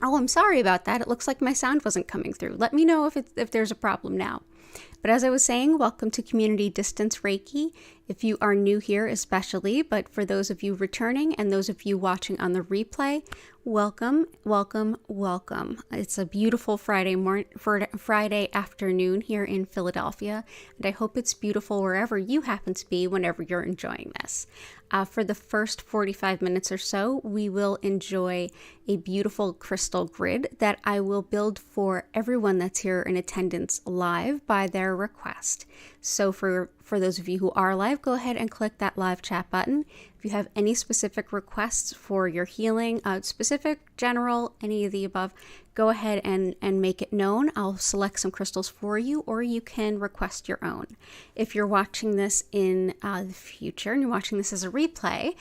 Oh, I'm sorry about that. It looks like my sound wasn't coming through. Let me know if there's a problem now. But as I was saying, welcome to Community Distance Reiki. If you are new here especially, but for those of you returning and those of you watching on the replay, welcome, welcome, welcome. It's a beautiful Friday afternoon here in Philadelphia, and I hope it's beautiful wherever you happen to be whenever you're enjoying this. For the first 45 minutes or so, we will enjoy a beautiful crystal grid that I will build for everyone that's here in attendance live by their request. So for those of you who are live, go ahead and click that live chat button. If you have any specific requests for your healing, specific, general, any of the above, go ahead and make it known. I'll select some crystals for you, or you can request your own. If you're watching this in the future and you're watching this as a replay,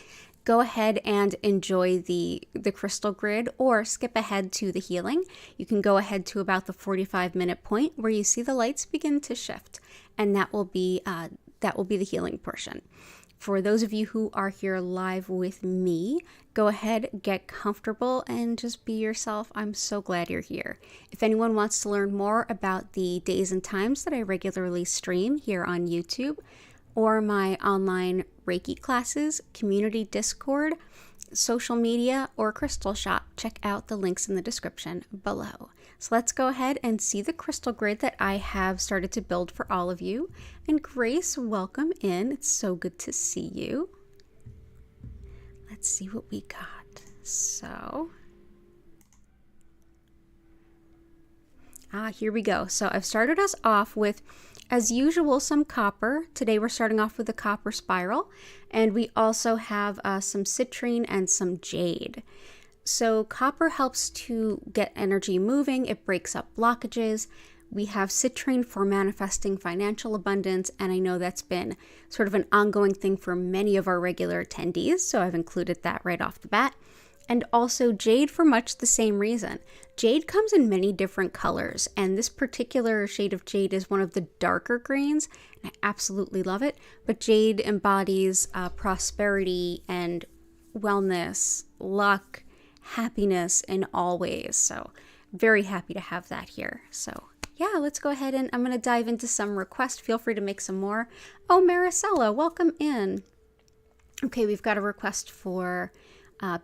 go ahead and enjoy the crystal grid or skip ahead to the healing. You can go ahead to about the 45-minute point where you see the lights begin to shift, and that will be the healing portion. For those of you who are here live with me, go ahead, get comfortable, and just be yourself. I'm so glad you're here. If anyone wants to learn more about the days and times that I regularly stream here on YouTube, or my online Reiki classes, community Discord, social media, or crystal shop, check out the links in the description below. So let's go ahead and see the crystal grid that I have started to build for all of you. And Grace, welcome in. It's so good to see you. Let's see what we got. So, here we go. So I've started us off with, as usual, some copper. Today we're starting off with a copper spiral, and we also have some citrine and some jade. So copper helps to get energy moving. It breaks up blockages. We have citrine for manifesting financial abundance, and I know that's been sort of an ongoing thing for many of our regular attendees, so I've included that right off the bat. And also jade for much the same reason. Jade comes in many different colors, and this particular shade of jade is one of the darker greens, and I absolutely love it. But jade embodies prosperity and wellness, luck, happiness in all ways. So very happy to have that here. So yeah, let's go ahead and I'm going to dive into some requests. Feel free to make some more. Oh, Maricela, welcome in. Okay, we've got a request for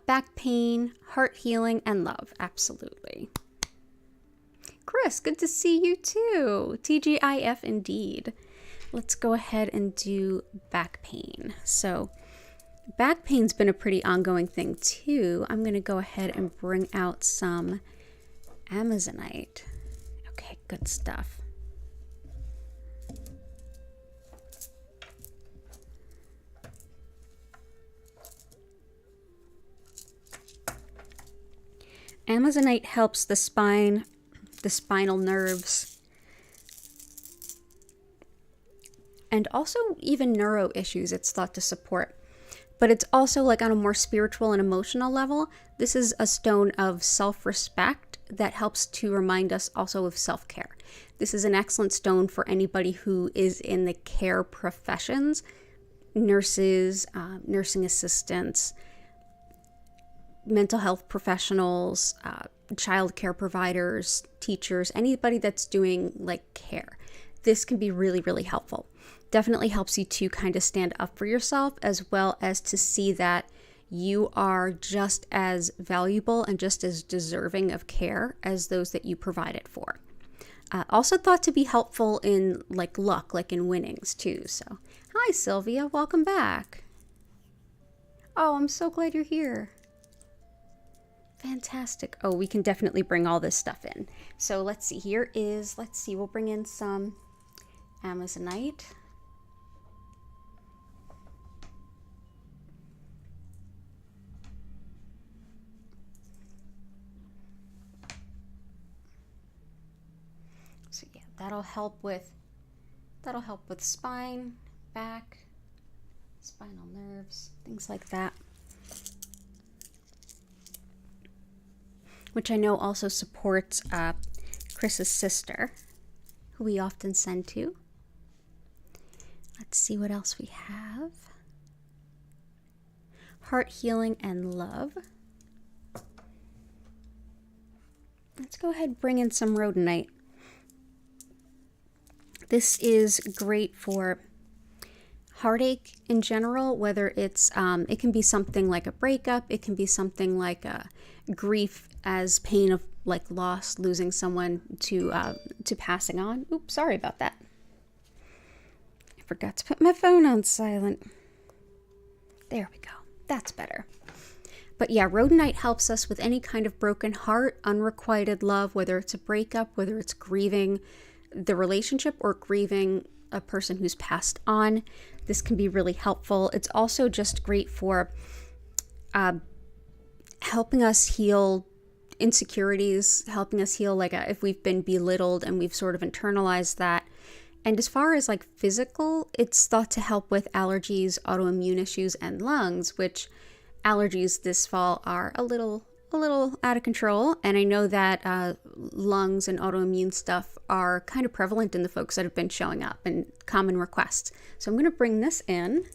back pain, heart healing, and love. Absolutely. Chris, good to see you too. TGIF indeed. Let's go ahead and do back pain. So back pain's been a pretty ongoing thing too. I'm going to go ahead and bring out some Amazonite. Okay, good stuff. Amazonite helps the spine, the spinal nerves, and also even neuro issues it's thought to support. But it's also like on a more spiritual and emotional level. This is a stone of self-respect that helps to remind us also of self-care. This is an excellent stone for anybody who is in the care professions, nurses, nursing assistants, mental health professionals, child care providers, teachers, anybody that's doing like care. This can be really, really helpful. Definitely helps you to kind of stand up for yourself, as well as to see that you are just as valuable and just as deserving of care as those that you provide it for. Also thought to be helpful in like luck, like in winnings too. So, hi Sylvia, welcome back. Oh, I'm so glad you're here. Fantastic. Oh, we can definitely bring all this stuff in. So let's see, we'll bring in some Amazonite. So yeah, that'll help with spine, back, spinal nerves, things like that. Which I know also supports Chris's sister, who we often send to. Let's see what else we have. Heart healing and love. let's go ahead and bring in some rhodonite. This is great for heartache in general, whether it's, it can be something like a breakup, it can be something like a grief as pain of like loss, losing someone to passing on. Oops, sorry about that. I forgot to put my phone on silent. There we go. That's better. But yeah, rhodonite helps us with any kind of broken heart, unrequited love, whether it's a breakup, whether it's grieving the relationship or grieving a person who's passed on. This can be really helpful. It's also just great for helping us heal insecurities, helping us heal like if we've been belittled and we've sort of internalized that. And as far as like physical, it's thought to help with allergies, autoimmune issues, and lungs, which allergies this fall are a little out of control. And I know that lungs and autoimmune stuff are kind of prevalent in the folks that have been showing up and common requests. So I'm going to bring this in.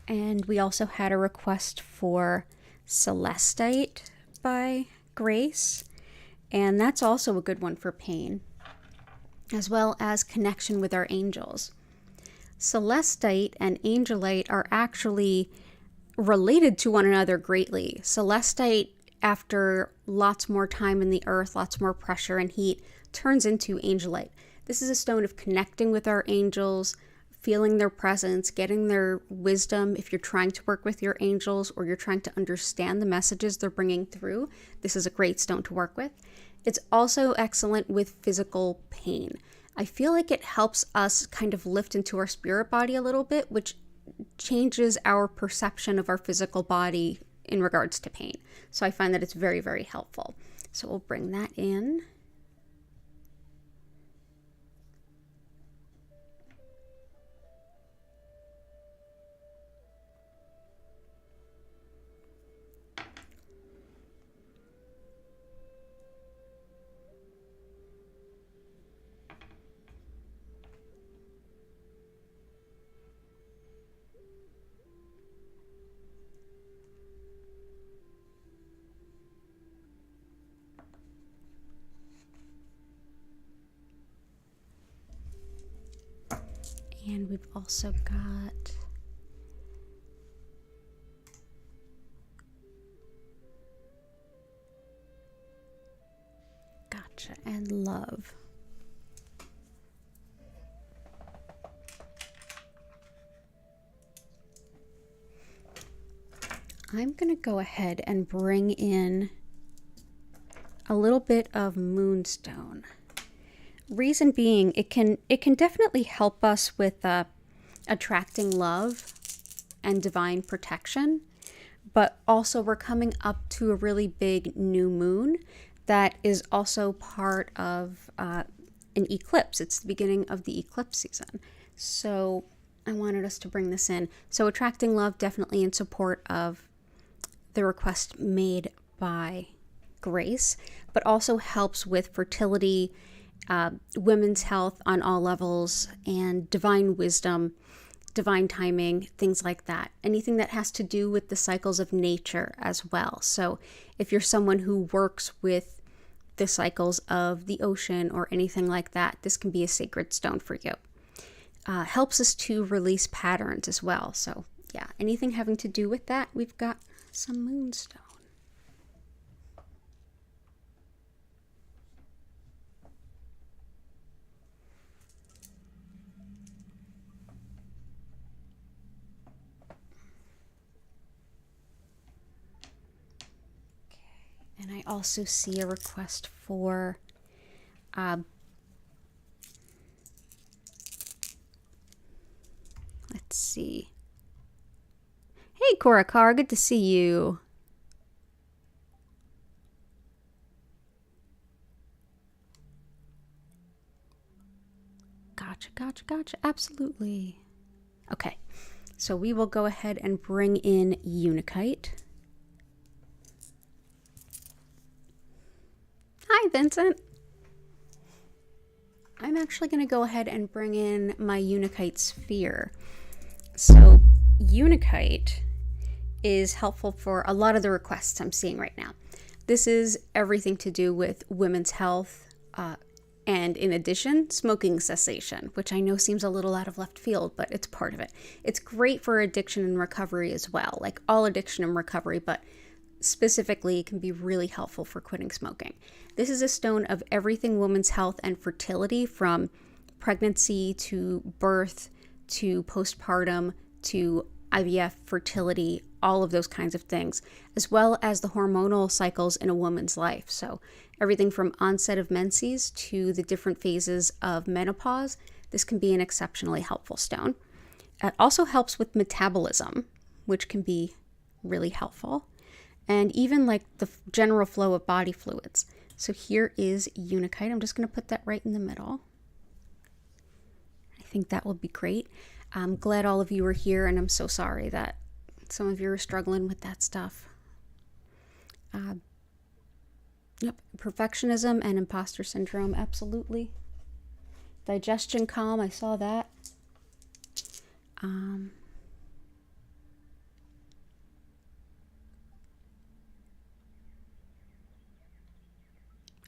And we also had a request for Celestite by Grace. And that's also a good one for pain, as well as connection with our angels. Celestite and Angelite are actually related to one another greatly. Celestite, after lots more time in the earth, lots more pressure and heat, turns into Angelite. This is a stone of connecting with our angels, feeling their presence, getting their wisdom. If you're trying to work with your angels or you're trying to understand the messages they're bringing through, this is a great stone to work with. It's also excellent with physical pain. I feel like it helps us kind of lift into our spirit body a little bit, which changes our perception of our physical body in regards to pain. So I find that it's very, very helpful. So we'll bring that in. And we've also got Gotcha and Love. I'm going to go ahead and bring in a little bit of Moonstone. Reason being, it can definitely help us with attracting love and divine protection, but also we're coming up to a really big new moon that is also part of an eclipse. It's the beginning of the eclipse season. So I wanted us to bring this in. So attracting love, definitely in support of the request made by Grace, but also helps with fertility, women's health on all levels, and divine wisdom, divine timing, things like that. Anything that has to do with the cycles of nature as well. So if you're someone who works with the cycles of the ocean or anything like that, this can be a sacred stone for you. Helps us to release patterns as well. So yeah, anything having to do with that, we've got some Moonstone. And I also see a request for let's see. Hey, Korakar, good to see you. Gotcha. Absolutely. Okay, so we will go ahead and bring in Unikite. Hi, Vincent. I'm actually going to go ahead and bring in my Unakite sphere. So Unakite is helpful for a lot of the requests I'm seeing right now. This is everything to do with women's health, and in addition, smoking cessation, which I know seems a little out of left field, but it's part of it. It's great for addiction and recovery as well, like all addiction and recovery, but specifically it can be really helpful for quitting smoking. This is a stone of everything women's health and fertility, from pregnancy to birth to postpartum to IVF, fertility, all of those kinds of things, as well as the hormonal cycles in a woman's life. So everything from onset of menses to the different phases of menopause, this can be an exceptionally helpful stone. It also helps with metabolism, which can be really helpful, and even like the general flow of body fluids. So here is Unakite. I'm just going to put that right in the middle. I think that will be great. I'm glad all of you are here, and I'm so sorry that some of you are struggling with that stuff. Yep, perfectionism and imposter syndrome, absolutely. Digestion calm, I saw that.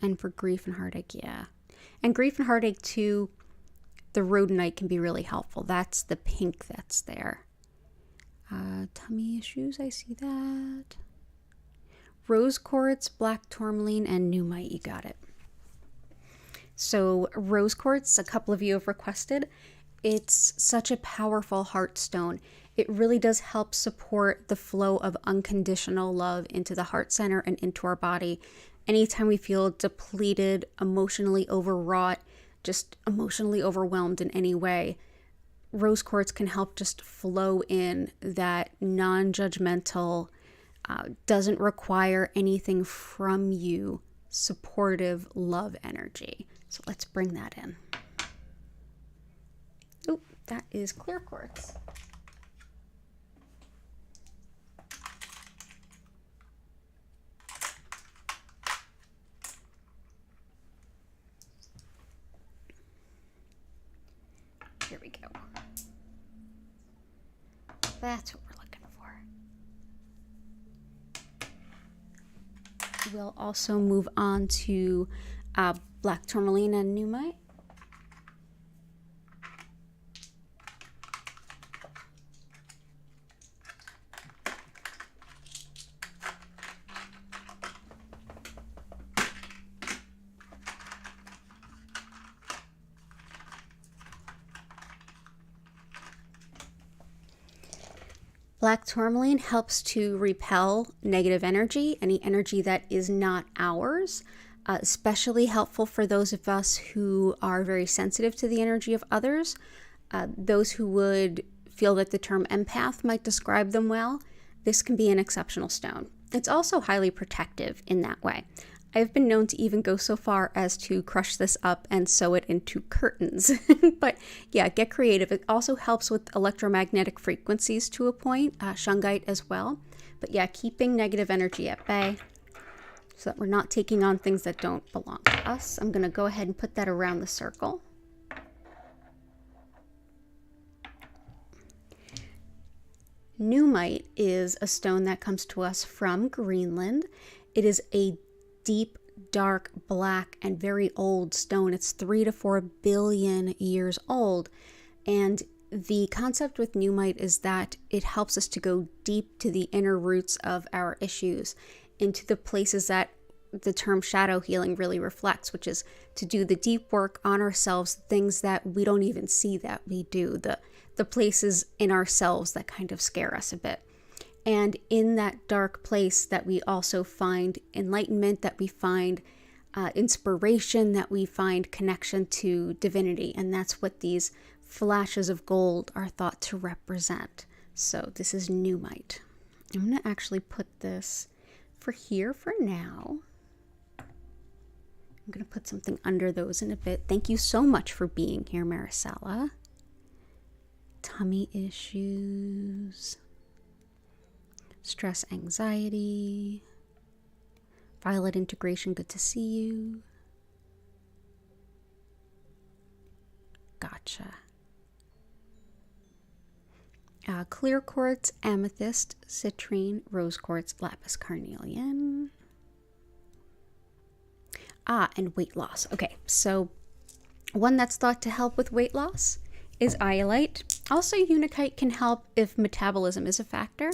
And for grief and heartache, yeah. And grief and heartache too, the rhodonite can be really helpful. That's the pink that's there. Tummy issues, I see that. Rose quartz, black tourmaline, and numite, you got it. So rose quartz, a couple of you have requested. It's such a powerful heart stone. It really does help support the flow of unconditional love into the heart center and into our body. Anytime we feel depleted, emotionally overwrought, just emotionally overwhelmed in any way, rose quartz can help just flow in that non-judgmental, doesn't require anything from you, supportive love energy. So let's bring that in. Oop, that is clear quartz. Here we go. That's what we're looking for. We'll also move on to black tourmaline and numite. Black tourmaline helps to repel negative energy, any energy that is not ours, especially helpful for those of us who are very sensitive to the energy of others. Those who would feel that the term empath might describe them well, this can be an exceptional stone. It's also highly protective in that way. I've been known to even go so far as to crush this up and sew it into curtains. But yeah, get creative. It also helps with electromagnetic frequencies to a point, shungite as well. But yeah, keeping negative energy at bay so that we're not taking on things that don't belong to us. I'm going to go ahead and put that around the circle. Numite is a stone that comes to us from Greenland. It is a deep, dark, black, and very old stone. It's 3 to 4 billion years old. And the concept with numite is that it helps us to go deep to the inner roots of our issues, into the places that the term shadow healing really reflects, which is to do the deep work on ourselves, things that we don't even see that we do, the places in ourselves that kind of scare us a bit. And in that dark place that we also find enlightenment, that we find inspiration, that we find connection to divinity. And that's what these flashes of gold are thought to represent. So this is numite. I'm going to actually put this for here for now. I'm going to put something under those in a bit. Thank you so much for being here, Maricela. Tummy issues. Stress, anxiety, violet integration, good to see you. Gotcha. Clear quartz, amethyst, citrine, rose quartz, lapis carnelian. And weight loss. Okay, so one that's thought to help with weight loss is iolite. Also, unakite can help if metabolism is a factor.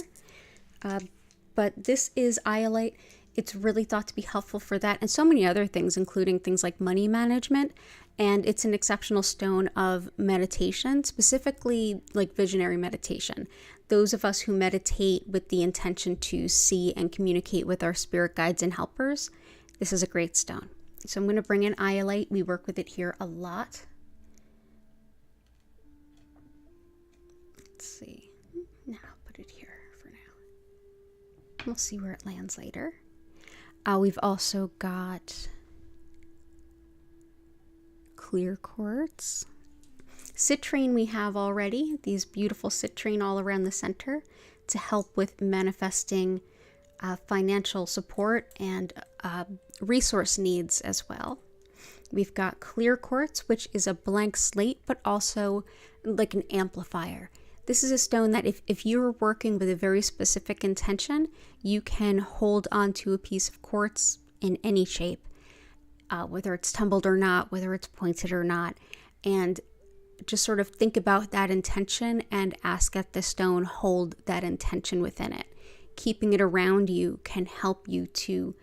But this is iolite. It's really thought to be helpful for that and so many other things, including things like money management. And it's an exceptional stone of meditation, specifically like visionary meditation. Those of us who meditate with the intention to see and communicate with our spirit guides and helpers, this is a great stone. So I'm going to bring in iolite. We work with it here a lot. Let's see. Now I'll put it here for now. We'll see where it lands later. We've also got clear quartz. Citrine we have already. These beautiful citrine all around the center to help with manifesting financial support and resource needs as well. We've got clear quartz, which is a blank slate, but also like an amplifier. This is a stone that if you're working with a very specific intention, you can hold onto a piece of quartz in any shape, whether it's tumbled or not, whether it's pointed or not, and just sort of think about that intention and ask that the stone hold that intention within it. Keeping it around you can help you to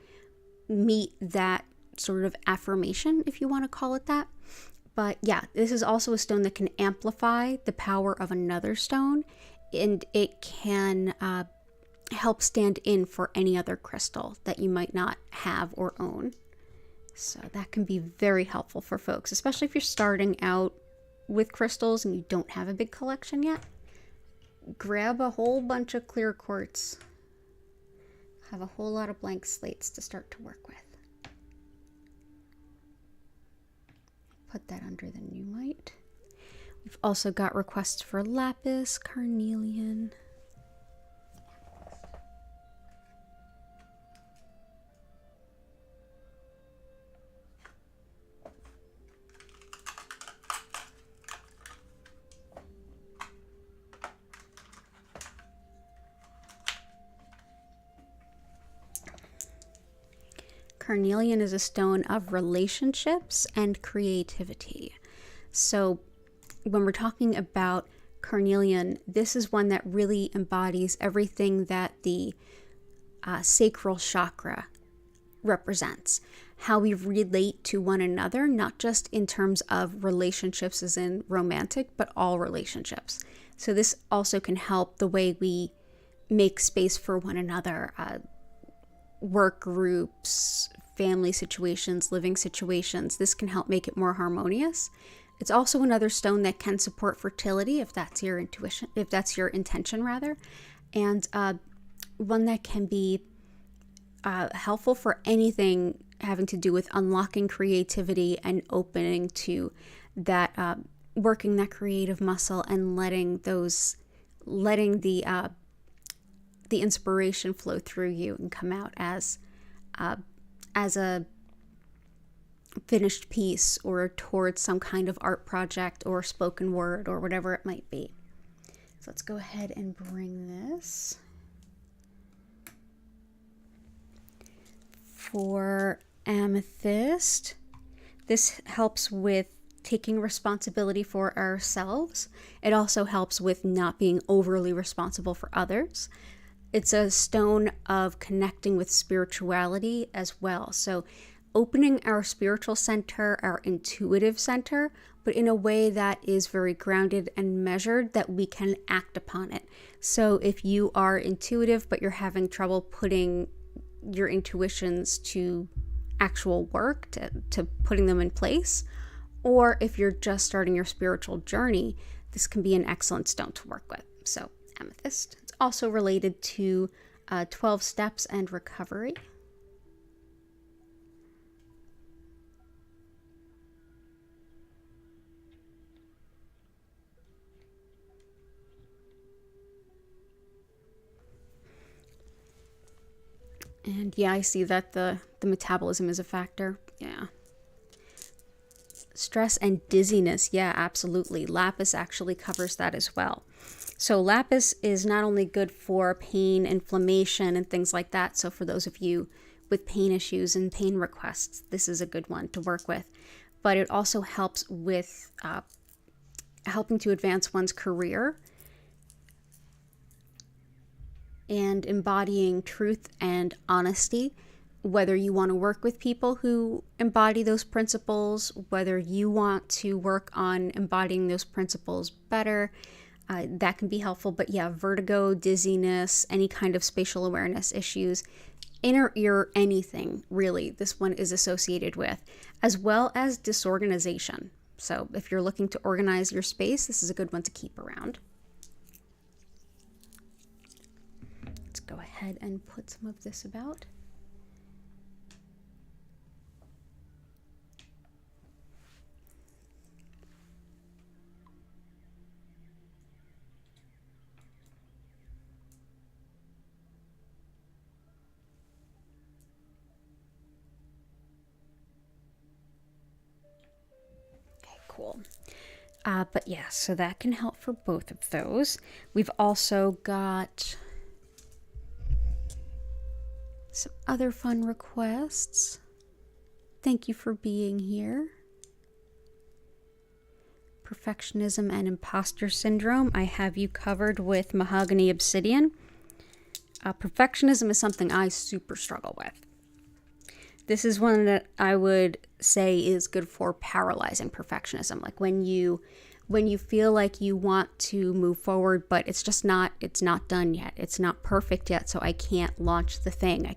meet that sort of affirmation, if you want to call it that. But yeah, this is also a stone that can amplify the power of another stone, and it can help stand in for any other crystal that you might not have or own. So that can be very helpful for folks, especially if you're starting out with crystals and you don't have a big collection yet. Grab a whole bunch of clear quartz. Have a whole lot of blank slates to start to work with. Put that under the Numite. We've also got requests for lapis, carnelian. Carnelian is a stone of relationships and creativity. So when we're talking about carnelian, this is one that really embodies everything that the sacral chakra represents. How we relate to one another, not just in terms of relationships as in romantic, but all relationships. So this also can help the way we make space for one another, work groups, family situations, living situations. This can help make it more harmonious. It's also another stone that can support fertility if that's your intuition, if that's your intention rather, and one that can be helpful for anything having to do with unlocking creativity and opening to that, working that creative muscle and letting the inspiration flow through you and come out as a finished piece or towards some kind of art project or spoken word or whatever it might be. So let's go ahead and bring this. For amethyst, this helps with taking responsibility for ourselves. It also helps with not being overly responsible for others. It's a stone of connecting with spirituality as well. So opening our spiritual center, our intuitive center, but in a way that is very grounded and measured that we can act upon it. So if you are intuitive, but you're having trouble putting your intuitions to actual work, to putting them in place, or if you're just starting your spiritual journey, this can be an excellent stone to work with. So amethyst. It's also related to 12 steps and recovery. And yeah, I see that the metabolism is a factor. Yeah. Stress and dizziness. Yeah, absolutely. Lapis actually covers that as well. So lapis is not only good for pain, inflammation, and things like that. So for those of you with pain issues and pain requests, this is a good one to work with. But it also helps with helping to advance one's career and embodying truth and honesty. Whether you want to work with people who embody those principles, whether you want to work on embodying those principles better, that can be helpful. But yeah, vertigo, dizziness, any kind of spatial awareness issues, inner ear, anything really, this one is associated with, as well as disorganization. So if you're looking to organize your space, this is a good one to keep around. Let's go ahead and put some of this about. Cool. But yeah, so that can help for both of those. We've also got some other fun requests. Thank you for being here. Perfectionism and imposter syndrome. I have you covered with Mahogany Obsidian. Perfectionism is something I super struggle with. This is one that I would say is good for paralyzing perfectionism. Like when you feel like you want to move forward, but it's not done yet. It's not perfect yet, so I can't launch the thing. I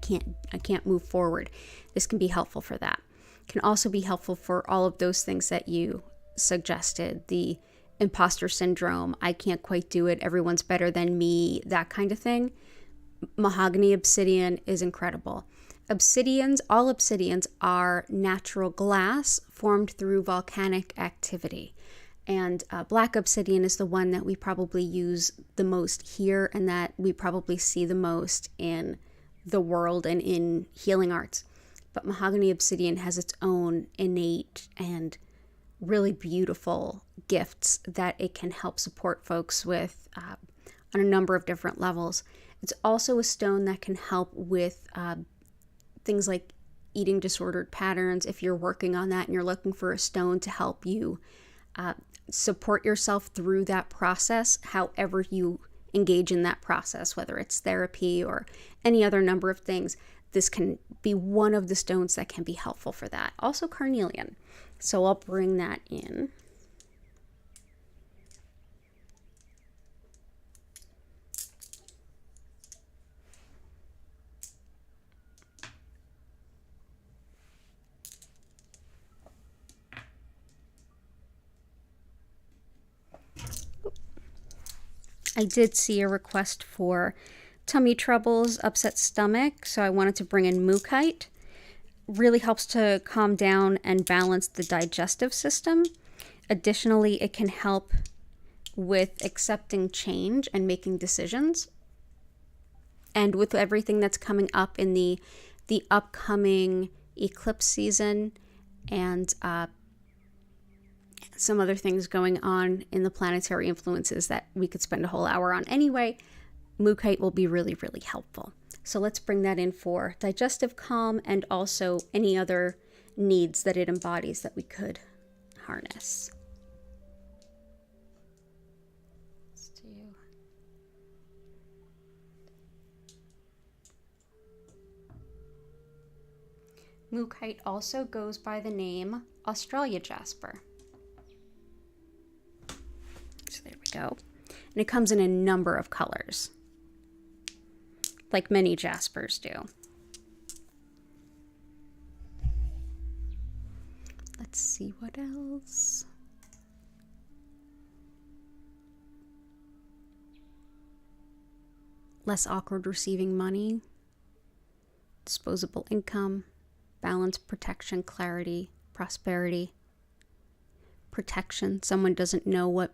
can't move forward. This can be helpful for that. It can also be helpful for all of those things that you suggested. The imposter syndrome, I can't quite do it, everyone's better than me, that kind of thing. Mahogany Obsidian is incredible. All obsidians are natural glass formed through volcanic activity. And black obsidian is the one that we probably use the most here and that we probably see the most in the world and in healing arts. But mahogany obsidian has its own innate and really beautiful gifts that it can help support folks with on a number of different levels. It's also a stone that can help with things like eating disordered patterns. If you're working on that and you're looking for a stone to help you support yourself through that process, however you engage in that process, whether it's therapy or any other number of things, this can be one of the stones that can be helpful for that. Also carnelian. So I'll bring that in. I did see a request for tummy troubles, upset stomach, so I wanted to bring in mookaite. Really helps to calm down and balance the digestive system. Additionally, it can help with accepting change and making decisions. And with everything that's coming up in the upcoming eclipse season and some other things going on in the planetary influences that we could spend a whole hour on anyway, mookaite will be really, really helpful. So let's bring that in for digestive calm and also any other needs that it embodies that we could harness. Let's do. Mookaite also goes by the name Australia Jasper. So there we go. And it comes in a number of colors, like many jaspers do. Let's see what else. Less awkward receiving money, disposable income, balance, protection, clarity, prosperity, protection. Someone doesn't know what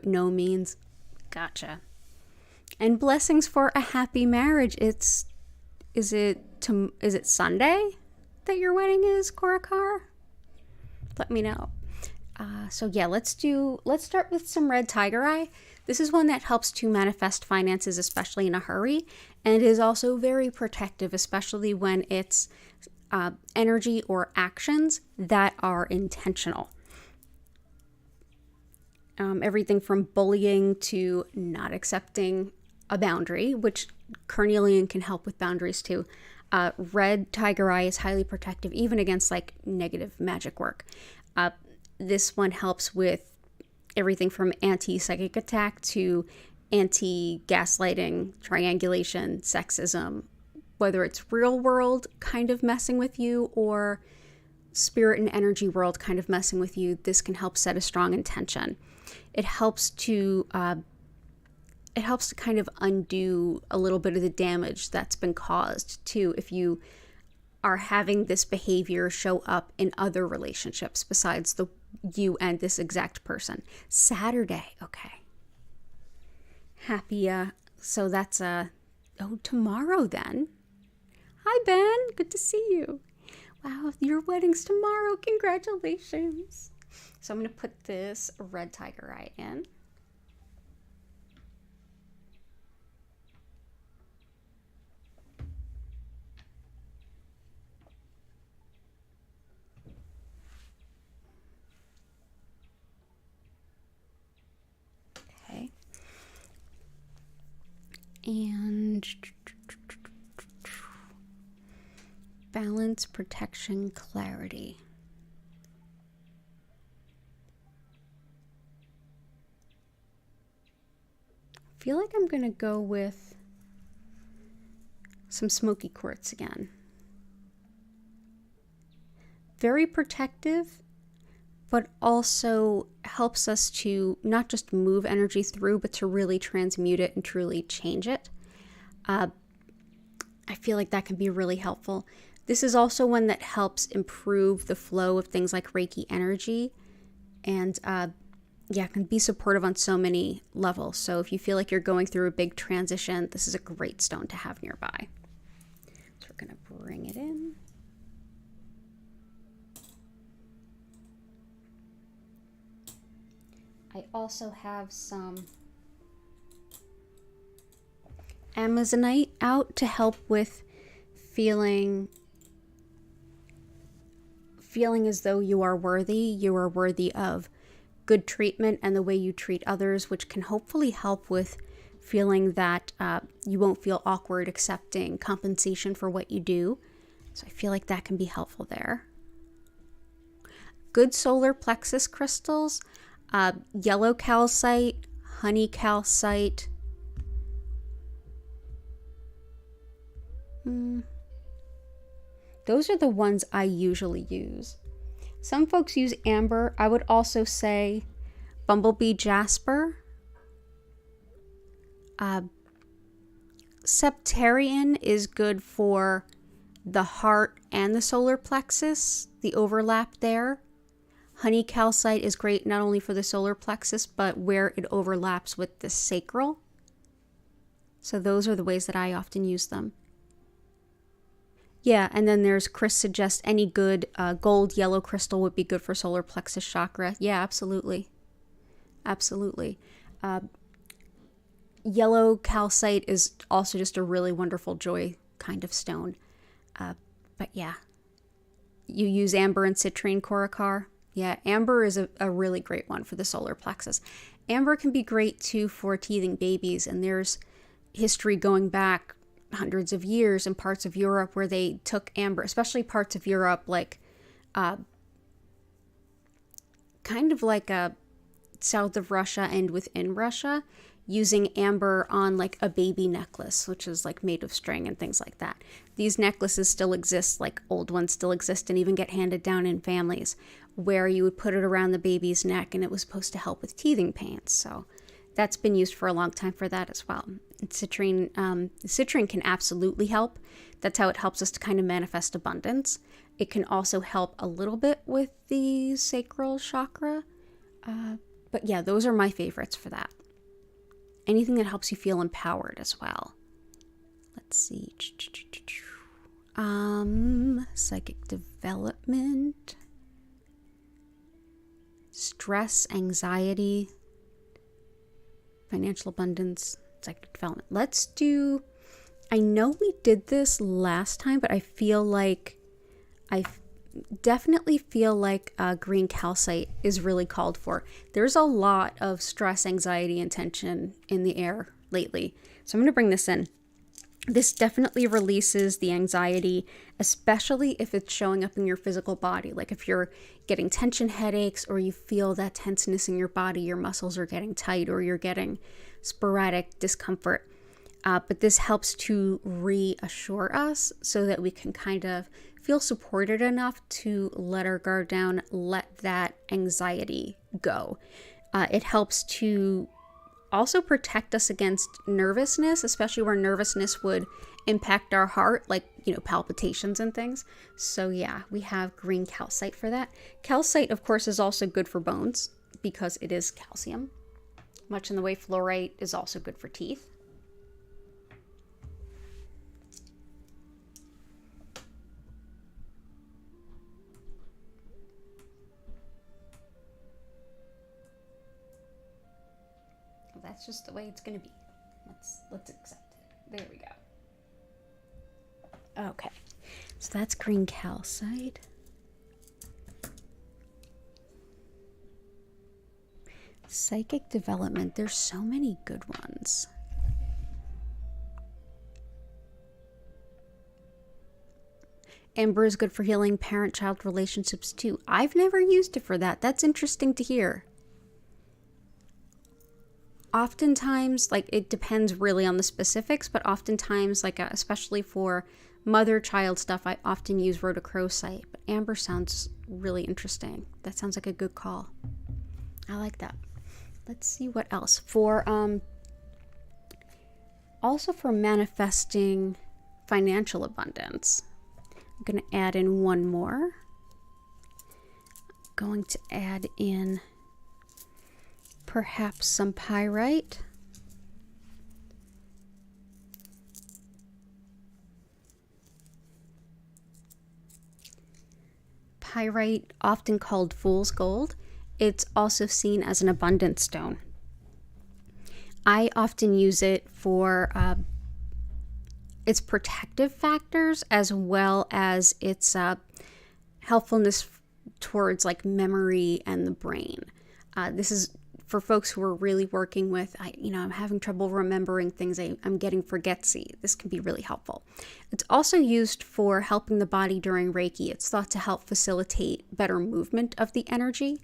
no means. Gotcha. And blessings for a happy marriage. Is it Sunday that your wedding is, Korakar? let me know. So yeah, let's start with some red tiger eye. This is one that helps to manifest finances, especially in a hurry. And it is also very protective, especially when it's energy or actions that are intentional. Everything from bullying to not accepting a boundary, which carnelian can help with boundaries too. Red tiger eye is highly protective, even against like negative magic work. This one helps with everything from anti-psychic attack to anti-gaslighting, triangulation, sexism, whether it's real world kind of messing with you or spirit and energy world kind of messing with you. This can help set a strong intention. It helps to kind of undo a little bit of the damage that's been caused too, if you are having this behavior show up in other relationships besides you and this exact person. Saturday, okay. Happy, so that's tomorrow then. Hi Ben, good to see you. Wow, your wedding's tomorrow, congratulations. So I'm gonna put this red tiger eye in. And balance, protection, clarity. I feel like I'm going to go with some smoky quartz again. Very protective, but also helps us to not just move energy through, but to really transmute it and truly change it. I feel like that can be really helpful. This is also one that helps improve the flow of things like Reiki energy, and can be supportive on so many levels. So if you feel like you're going through a big transition, this is a great stone to have nearby. So we're going to bring it in. I also have some Amazonite out to help with feeling as though you are worthy of good treatment and the way you treat others, which can hopefully help with feeling that you won't feel awkward accepting compensation for what you do. So I feel like that can be helpful there. Good solar plexus crystals. Yellow calcite, honey calcite. Those are the ones I usually use. Some folks use amber. I would also say bumblebee jasper. Septarian is good for the heart and the solar plexus, the overlap there. Honey calcite is great not only for the solar plexus, but where it overlaps with the sacral. So those are the ways that I often use them. Yeah, and then there's Chris suggests any good gold yellow crystal would be good for solar plexus chakra. Yeah, absolutely. Absolutely. Yellow calcite is also just a really wonderful joy kind of stone. But yeah, you use amber and citrine Coricar. Yeah, amber is a really great one for the solar plexus. Amber can be great too for teething babies, and there's history going back hundreds of years in parts of Europe where they took amber, especially parts of Europe like kind of like south of Russia and within Russia, using amber on like a baby necklace, which is like made of string and things like that. These necklaces still exist, like old ones still exist and even get handed down in families, where you would put it around the baby's neck and it was supposed to help with teething pains. So that's been used for a long time for that as well. And citrine can absolutely help. That's how it helps us to kind of manifest abundance. It can also help a little bit with the sacral chakra. But yeah, those are my favorites for that. Anything that helps you feel empowered as well. Let's see. Psychic development. stress, anxiety, financial abundance, psychic development. Let's do, I know we did this last time, but I definitely feel like green calcite is really called for. There's a lot of stress, anxiety, and tension in the air lately. So I'm going to bring this in. This definitely releases the anxiety, especially if it's showing up in your physical body. Like if you're getting tension headaches, or you feel that tenseness in your body, your muscles are getting tight, or you're getting sporadic discomfort. But this helps to reassure us so that we can kind of feel supported enough to let our guard down, let that anxiety go. It helps to also protect us against nervousness, especially where nervousness would impact our heart, like, palpitations and things. So yeah, we have green calcite for that. Calcite, of course, is also good for bones because it is calcium, much in the way fluorite is also good for teeth. That's just the way it's going to be. Let's accept it. There we go. Okay, so that's green calcite. Psychic development. There's so many good ones. Amber is good for healing parent-child relationships too. I've never used it for that. That's interesting to hear. Oftentimes, like, it depends really on the specifics, but oftentimes, like, especially for mother-child stuff, I often use rhodochrosite. But amber sounds really interesting. That sounds like a good call. I like that. Let's see what else. For also for manifesting financial abundance, I'm going to add in one more. I'm going to add in perhaps some pyrite. Pyrite, often called fool's gold, it's also seen as an abundance stone. I often use it for its protective factors as well as its helpfulness towards like memory and the brain. This is for folks who are really working with, I'm having trouble remembering things, I'm getting forgetsy. This can be really helpful. It's also used for helping the body during Reiki. It's thought to help facilitate better movement of the energy,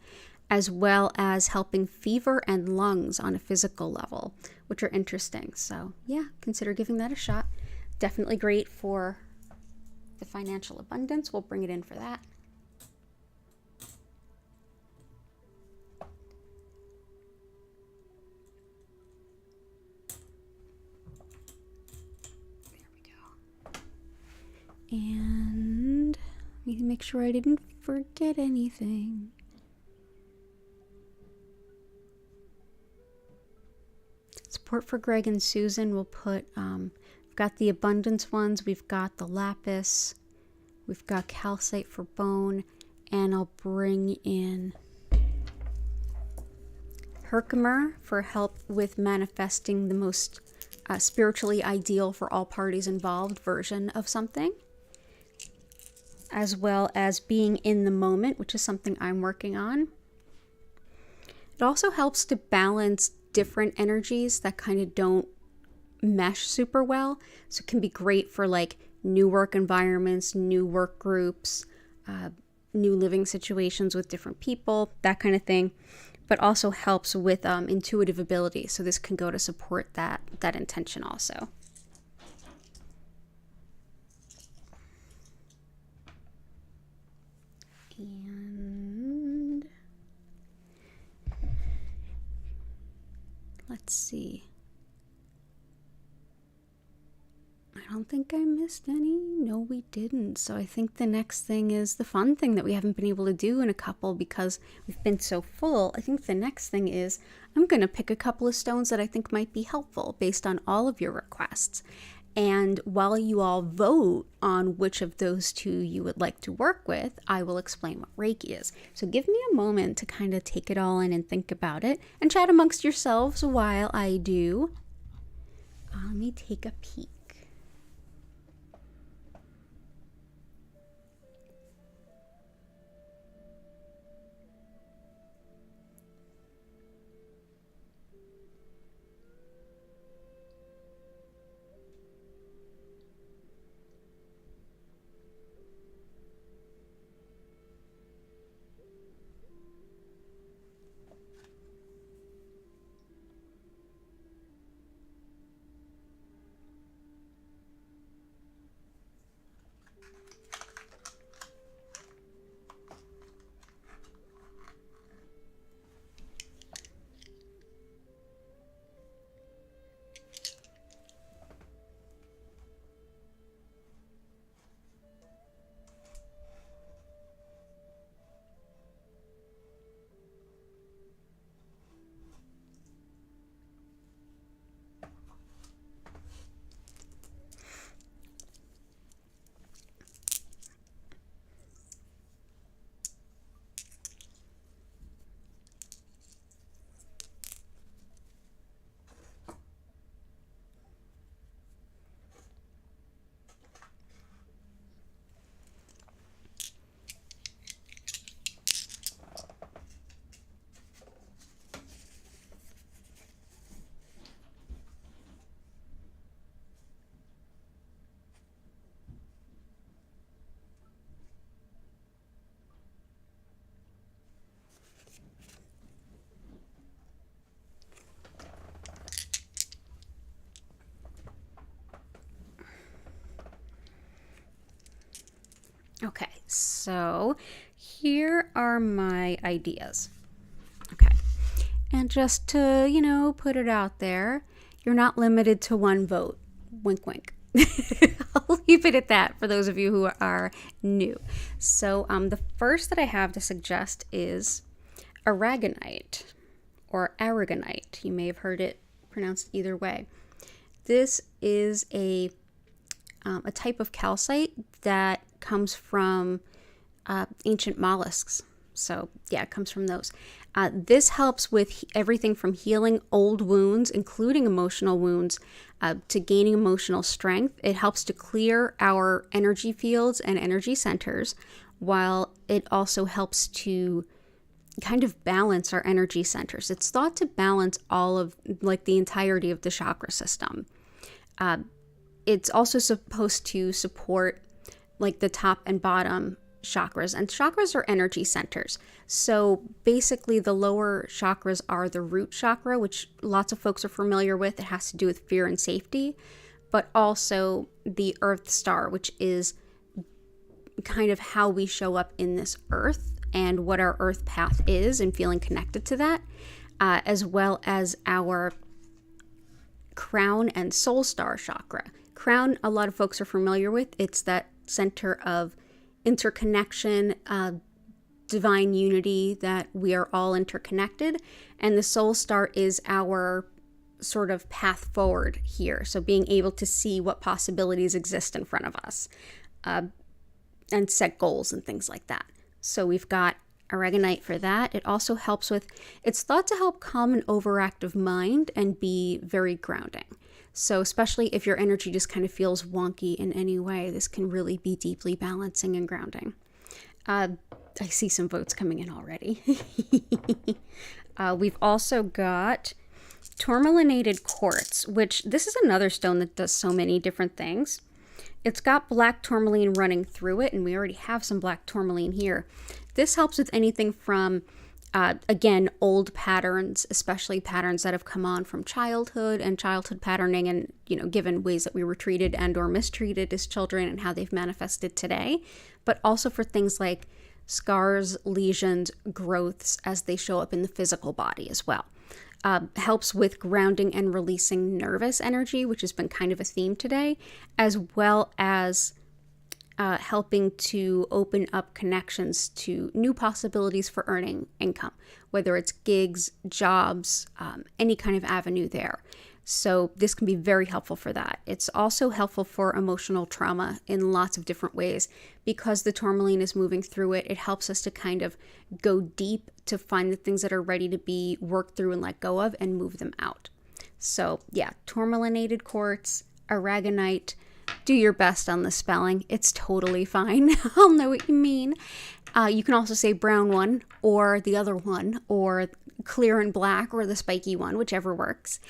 as well as helping fever and lungs on a physical level, which are interesting. So yeah, consider giving that a shot. Definitely great for the financial abundance. We'll bring it in for that. And let me make sure I didn't forget anything. Support for Greg and Susan. We'll put, we've got the abundance ones. We've got the lapis. We've got calcite for bone. And I'll bring in Herkimer for help with manifesting the most spiritually ideal for all parties involved version of something, as well as being in the moment, which is something I'm working on. It also helps to balance different energies that kind of don't mesh super well. So it can be great for like new work environments, new work groups, new living situations with different people, that kind of thing. But also helps with intuitive ability. So this can go to support that intention also. And let's see. I don't think I missed any. No, we didn't. So I think the next thing is the fun thing that we haven't been able to do in a couple because we've been so full. I think the next thing is I'm going to pick a couple of stones that I think might be helpful based on all of your requests. And while you all vote on which of those two you would like to work with, I will explain what Reiki is. So give me a moment to kind of take it all in and think about it and chat amongst yourselves while I do. Let me take a peek. Okay, so here are my ideas. Okay, and just to, put it out there, you're not limited to one vote. Wink, wink. I'll leave it at that for those of you who are new. So the first that I have to suggest is Aragonite or Aragonite. You may have heard it pronounced either way. This is a type of calcite that comes from ancient mollusks. So yeah, it comes from those. This helps with everything from healing old wounds, including emotional wounds, to gaining emotional strength. It helps to clear our energy fields and energy centers, while it also helps to kind of balance our energy centers. It's thought to balance all of the entirety of the chakra system. It's also supposed to support the top and bottom chakras, and chakras are energy centers. So basically the lower chakras are the root chakra, which lots of folks are familiar with. It has to do with fear and safety, but also the earth star, which is kind of how we show up in this earth and what our earth path is and feeling connected to that, as well as our crown and soul star chakra. Crown, a lot of folks are familiar with. It's that center of interconnection, divine unity, that we are all interconnected. And the soul star is our sort of path forward here. So being able to see what possibilities exist in front of us, and set goals and things like that. So we've got Aragonite for that. It also helps with, it's thought to help calm an overactive mind and be very grounding. So especially if your energy just kind of feels wonky in any way, this can really be deeply balancing and grounding. I see some votes coming in already. We've also got tourmalinated quartz, which this is another stone that does so many different things. It's got black tourmaline running through it, and we already have some black tourmaline here. This helps with anything from again, old patterns, especially patterns that have come on from childhood and childhood patterning, and, given ways that we were treated and or mistreated as children and how they've manifested today, but also for things like scars, lesions, growths as they show up in the physical body as well. Helps with grounding and releasing nervous energy, which has been kind of a theme today, as well as helping to open up connections to new possibilities for earning income, whether it's gigs, jobs, any kind of avenue there. So this can be very helpful for that. It's also helpful for emotional trauma in lots of different ways. Because the tourmaline is moving through it, it helps us to kind of go deep to find the things that are ready to be worked through and let go of and move them out. So yeah, tourmalinated quartz, aragonite. Do your best on the spelling. It's totally fine. I'll know what you mean. You can also say brown one or the other one or clear and black or the spiky one, whichever works.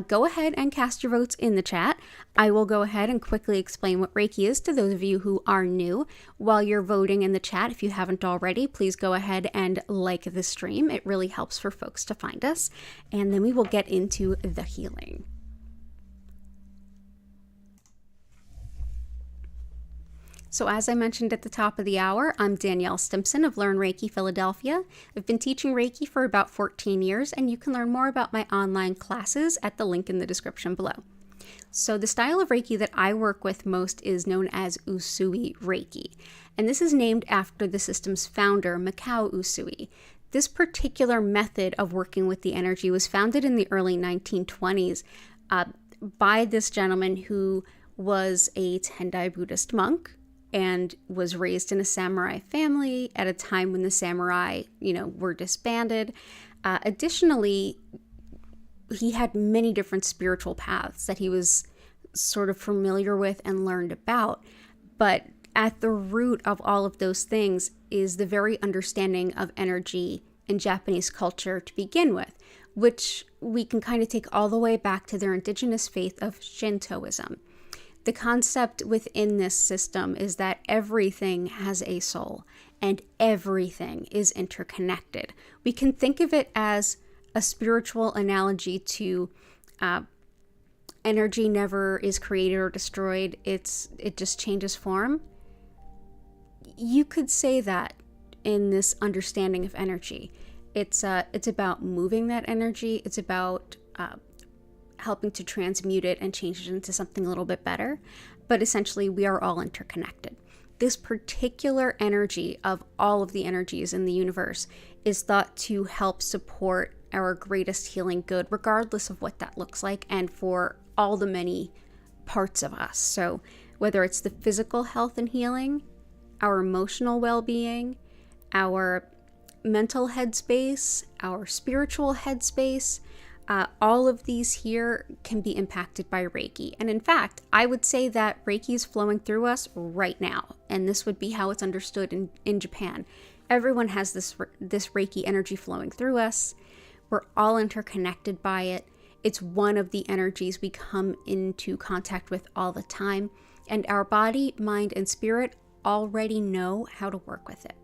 Go ahead and cast your votes in the chat. I will go ahead and quickly explain what Reiki is to those of you who are new. While you're voting in the chat, if you haven't already, please go ahead and like the stream. It really helps for folks to find us. And then we will get into the healing. So as I mentioned at the top of the hour, I'm Danielle Stimpson of Learn Reiki Philadelphia. I've been teaching Reiki for about 14 years, and you can learn more about my online classes at the link in the description below. So the style of Reiki that I work with most is known as Usui Reiki, and this is named after the system's founder, Mikao Usui. This particular method of working with the energy was founded in the early 1920s by this gentleman who was a Tendai Buddhist monk and was raised in a samurai family at a time when the samurai, were disbanded. Additionally, he had many different spiritual paths that he was sort of familiar with and learned about. But at the root of all of those things is the very understanding of energy in Japanese culture to begin with, which we can kind of take all the way back to their indigenous faith of Shintoism. The concept within this system is that everything has a soul and everything is interconnected. We can think of it as a spiritual analogy to energy never is created or destroyed. It just changes form. You could say that in this understanding of energy. It's about moving that energy. It's about helping to transmute it and change it into something a little bit better. But essentially, we are all interconnected. This particular energy of all of the energies in the universe is thought to help support our greatest healing good, regardless of what that looks like, and for all the many parts of us. So whether it's the physical health and healing, our emotional well-being, our mental headspace, our spiritual headspace, all of these here can be impacted by Reiki. And in fact, I would say that Reiki is flowing through us right now. And this would be how it's understood in Japan. Everyone has this Reiki energy flowing through us. We're all interconnected by it. It's one of the energies we come into contact with all the time. And our body, mind, and spirit already know how to work with it.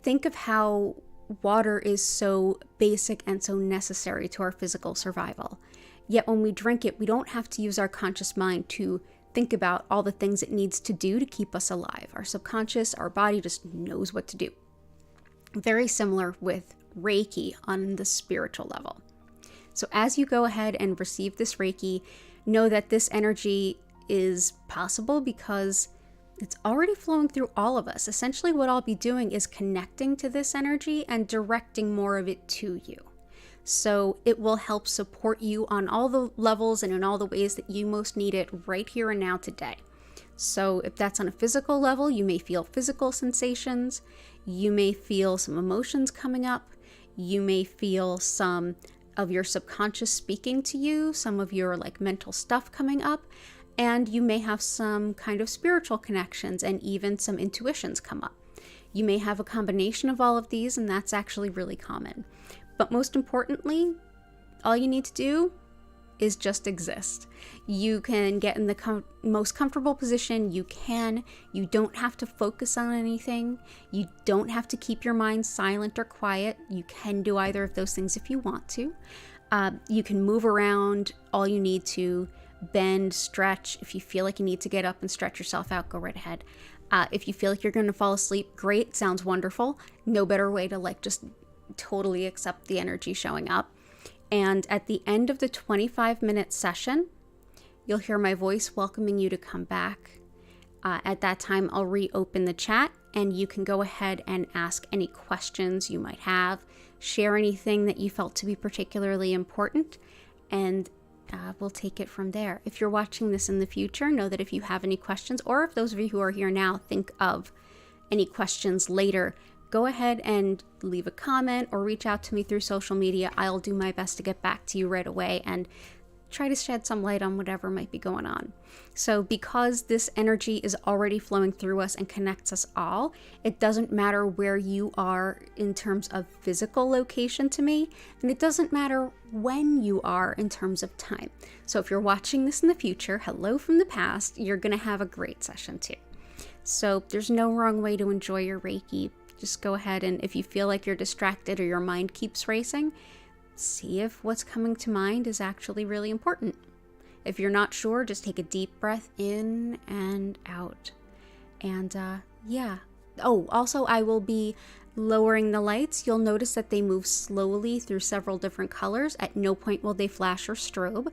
Think of how water is so basic and so necessary to our physical survival. Yet when we drink it, we don't have to use our conscious mind to think about all the things it needs to do to keep us alive. Our subconscious, our body just knows what to do. Very similar with Reiki on the spiritual level. So as you go ahead and receive this Reiki, know that this energy is possible because it's already flowing through all of us. Essentially, what I'll be doing is connecting to this energy and directing more of it to you. So it will help support you on all the levels and in all the ways that you most need it right here and now today. So if that's on a physical level, you may feel physical sensations. You may feel some emotions coming up. You may feel some of your subconscious speaking to you, some of your mental stuff coming up. And you may have some kind of spiritual connections and even some intuitions come up. You may have a combination of all of these, and that's actually really common. But most importantly, all you need to do is just exist. You can get in the most comfortable position you can. You don't have to focus on anything. You don't have to keep your mind silent or quiet. You can do either of those things if you want to. You can move around. All you need to bend, stretch. If you feel like you need to get up and stretch yourself out, go right ahead. If you feel like you're going to fall asleep, great, sounds wonderful. No better way to just totally accept the energy showing up. And at the end of the 25-minute session, you'll hear my voice welcoming you to come back. At that time, I'll reopen the chat and you can go ahead and ask any questions you might have, share anything that you felt to be particularly important, and we'll take it from there. If you're watching this in the future, know that if you have any questions, or if those of you who are here now think of any questions later, go ahead and leave a comment or reach out to me through social media. I'll do my best to get back to you right away and try to shed some light on whatever might be going on. So because this energy is already flowing through us and connects us all, it doesn't matter where you are in terms of physical location to me, and it doesn't matter when you are in terms of time. So if you're watching this in the future, hello from the past, you're going to have a great session too. So there's no wrong way to enjoy your Reiki. Just go ahead, and if you feel like you're distracted or your mind keeps racing, see if what's coming to mind is actually really important. If you're not sure, just take a deep breath in and out. And yeah. Oh, also I will be lowering the lights. You'll notice that they move slowly through several different colors. At no point will they flash or strobe.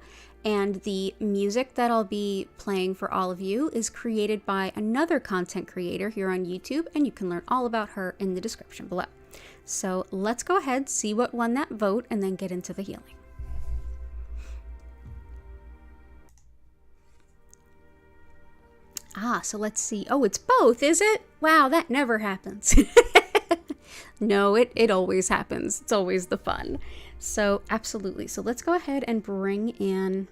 And the music that I'll be playing for all of you is created by another content creator here on YouTube, and you can learn all about her in the description below. So let's go ahead, see what won that vote, and then get into the healing. So let's see. Oh, it's both, is it? Wow, that never happens. No, it always happens. It's always the fun. So absolutely. So let's go ahead and bring in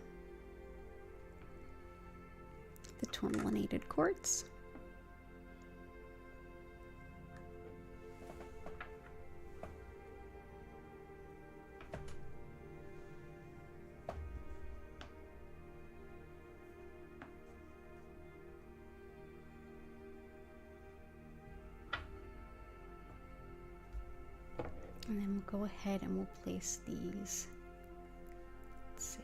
the tourmalinated quartz. And then we'll go ahead and we'll place these. Let's see.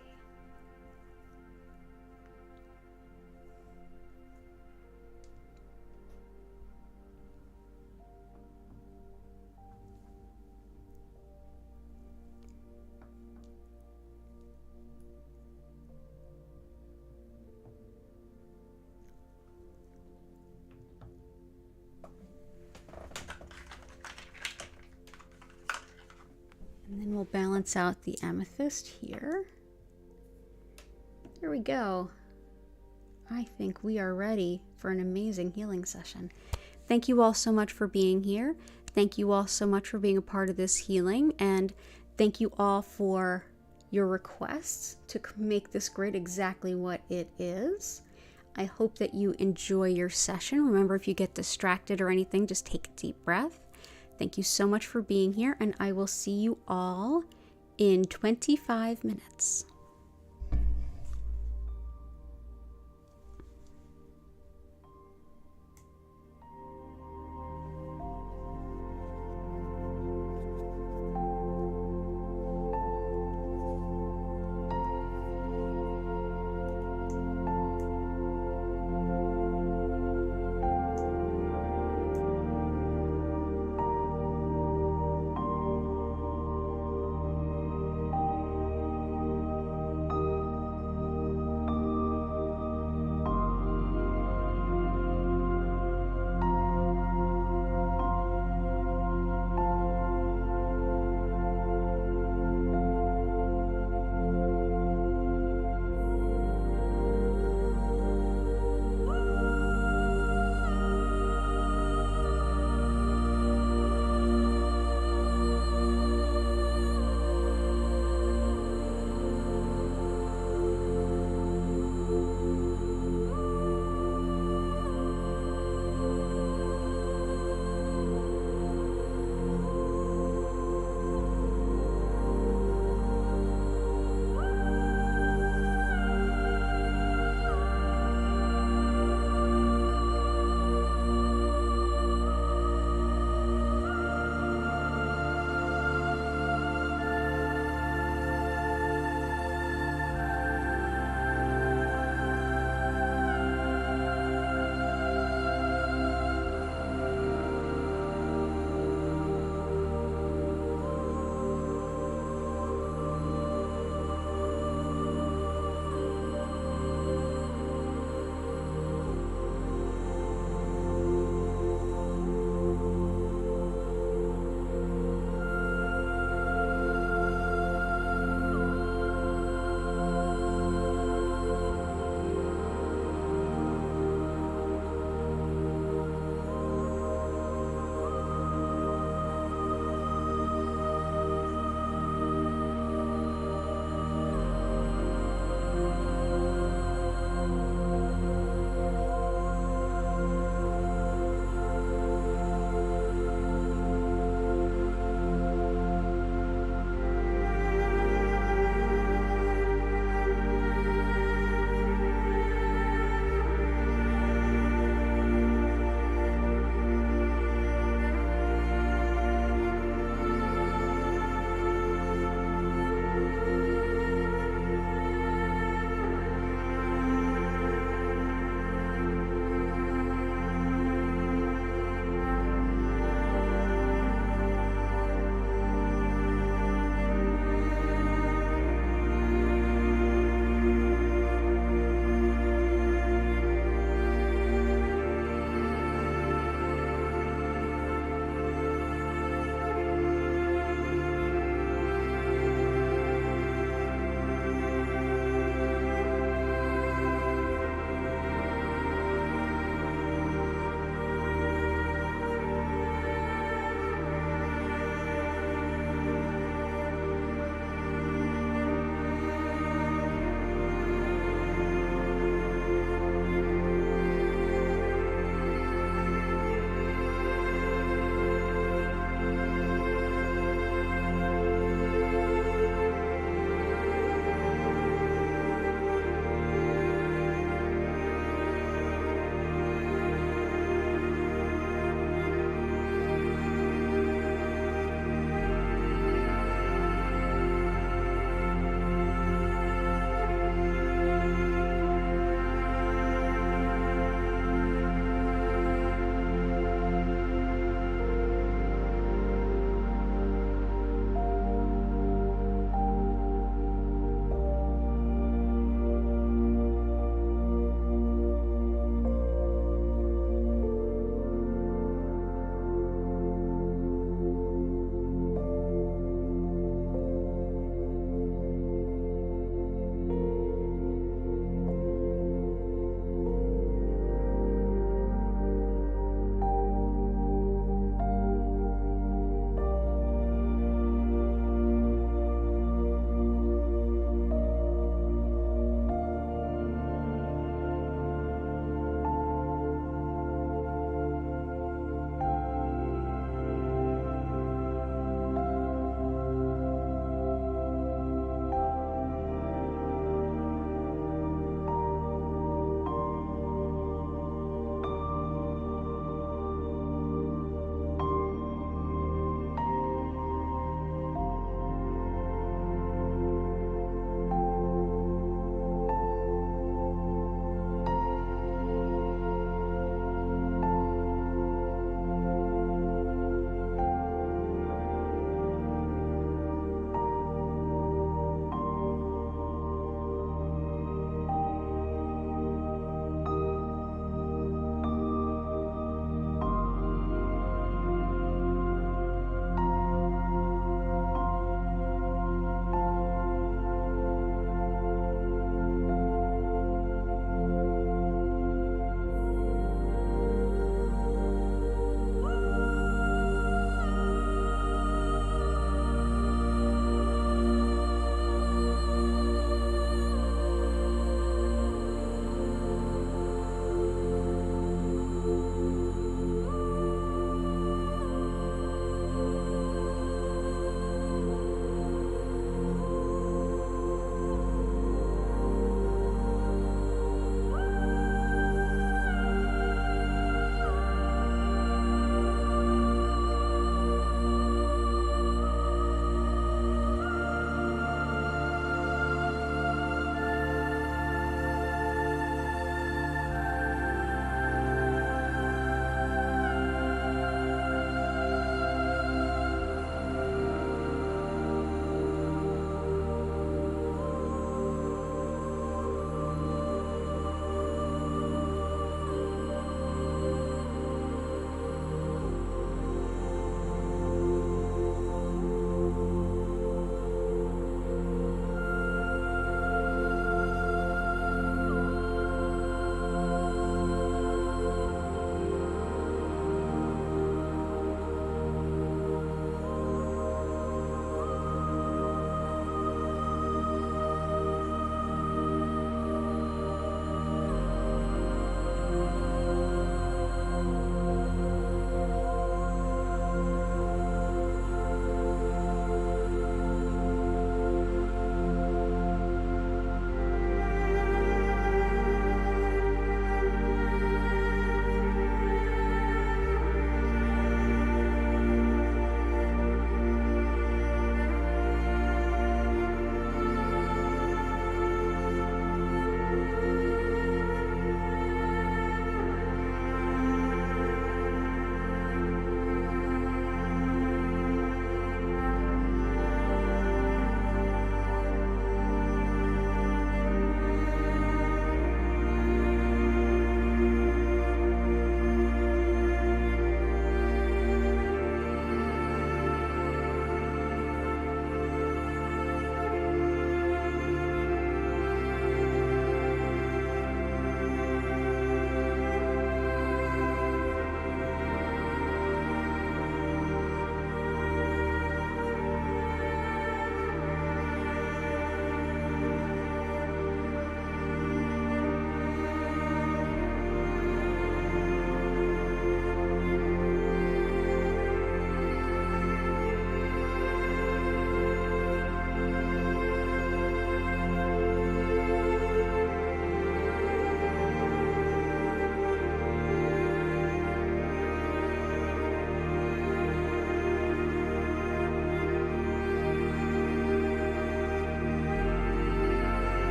And then we'll balance out the amethyst here. There we go. I think we are ready for an amazing healing session. Thank you all so much for being here. Thank you all so much for being a part of this healing. And thank you all for your requests to make this grid exactly what it is. I hope that you enjoy your session. Remember, if you get distracted or anything, just take a deep breath. Thank you so much for being here, and I will see you all in 25 minutes.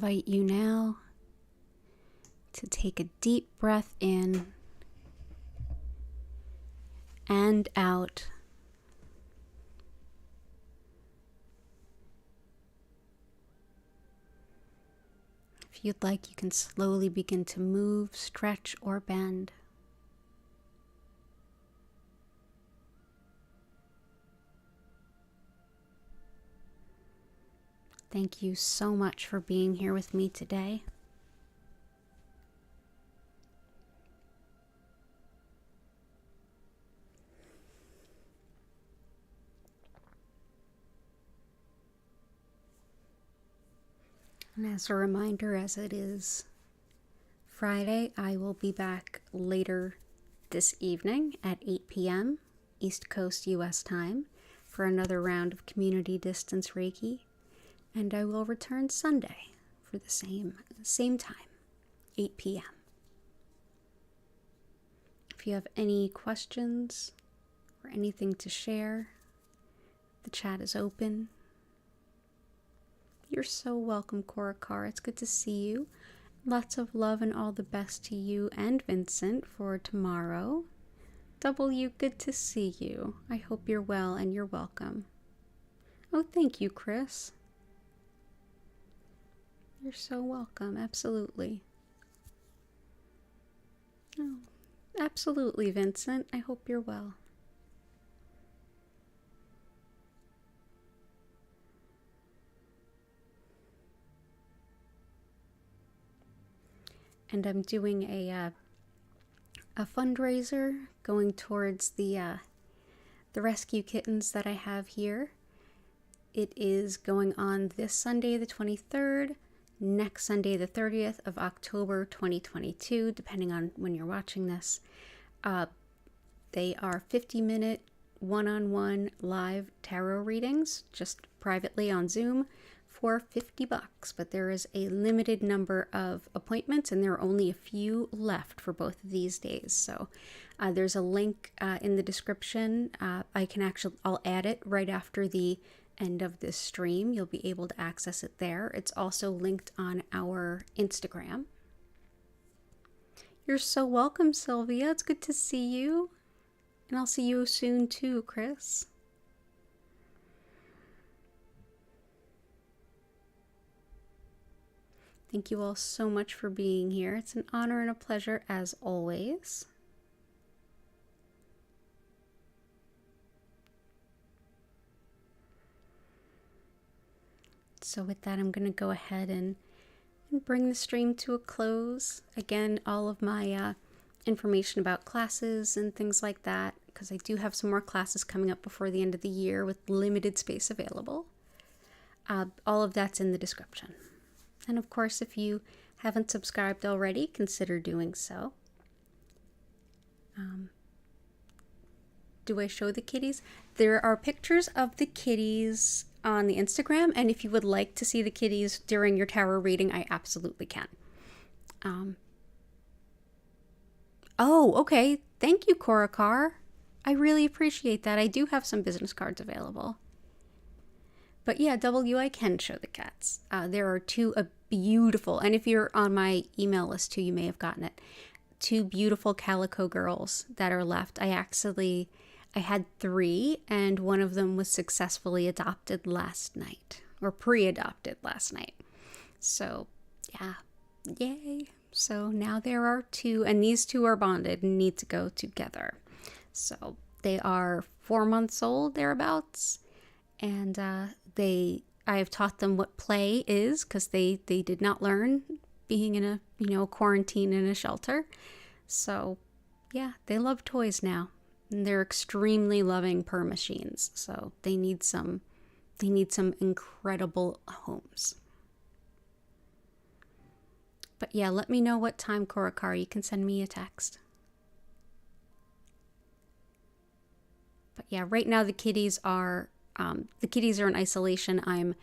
invite you now to take a deep breath in and out. If you'd like, you can slowly begin to move, stretch, or bend. Thank you so much for being here with me today. And as a reminder, as it is Friday, I will be back later this evening at 8 p.m. East Coast US time for another round of community distance Reiki. And I will return Sunday for the same time, 8 p.m. If you have any questions or anything to share, the chat is open. You're so welcome, Korakar. It's good to see you. Lots of love and all the best to you and Vincent for tomorrow. W, good to see you. I hope you're well and you're welcome. Oh, thank you, Chris. You're so welcome. Absolutely. Oh, absolutely, Vincent. I hope you're well. And I'm doing a fundraiser going towards the rescue kittens that I have here. It is going on this Sunday, the 23rd, next Sunday, the 30th of October, 2022, depending on when you're watching this. They are 50-minute one-on-one live tarot readings, just privately on Zoom, for $50, but there is a limited number of appointments and there are only a few left for both of these days. So there's a link in the description. I'll add it right after the end of this stream. You'll be able to access it there. It's also linked on our Instagram. You're so welcome, Sylvia. It's good to see you. And I'll see you soon too, Chris. Thank you all so much for being here. It's an honor and a pleasure as always. So with that, I'm going to go ahead and bring the stream to a close. Again, all of my information about classes and things like that, because I do have some more classes coming up before the end of the year with limited space available. All of that's in the description. And of course, if you haven't subscribed already, consider doing so. Do I show the kitties? There are pictures of the kitties on the Instagram, and if you would like to see the kitties during your tarot reading, I absolutely can. Oh, okay. Thank you, Korakar. I really appreciate that. I do have some business cards available. But yeah, W, I can show the cats. There are two beautiful, and if you're on my email list too, you may have gotten it. Two beautiful calico girls that are left. I had 3, and one of them was successfully adopted last night, or pre-adopted last night. So yeah, yay. So now there are 2, and these 2 are bonded and need to go together. So they are 4 months old, thereabouts, and I have taught them what play is, because they did not learn being in a quarantine in a shelter. So yeah, they love toys now, and they're extremely loving purr machines. So they need some incredible homes. But yeah, let me know what time, Korakar. You can send me a text. But yeah, right now the kitties are in isolation. I'm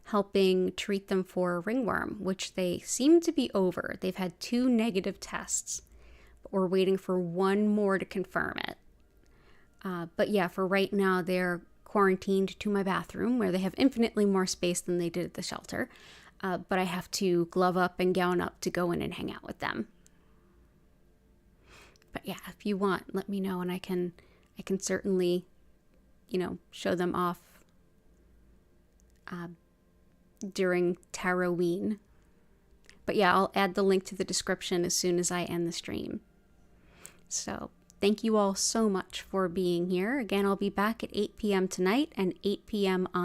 helping treat them for ringworm, which they seem to be over. They've had 2 negative tests, but we're waiting for 1 more to confirm it. But yeah, for right now, they're quarantined to my bathroom, where they have infinitely more space than they did at the shelter. but I have to glove up and gown up to go in and hang out with them. But yeah, if you want, let me know, and I can certainly, show them off during Tarroween. But yeah, I'll add the link to the description as soon as I end the stream. So thank you all so much for being here. Again, I'll be back at 8 p.m. tonight and 8 p.m. on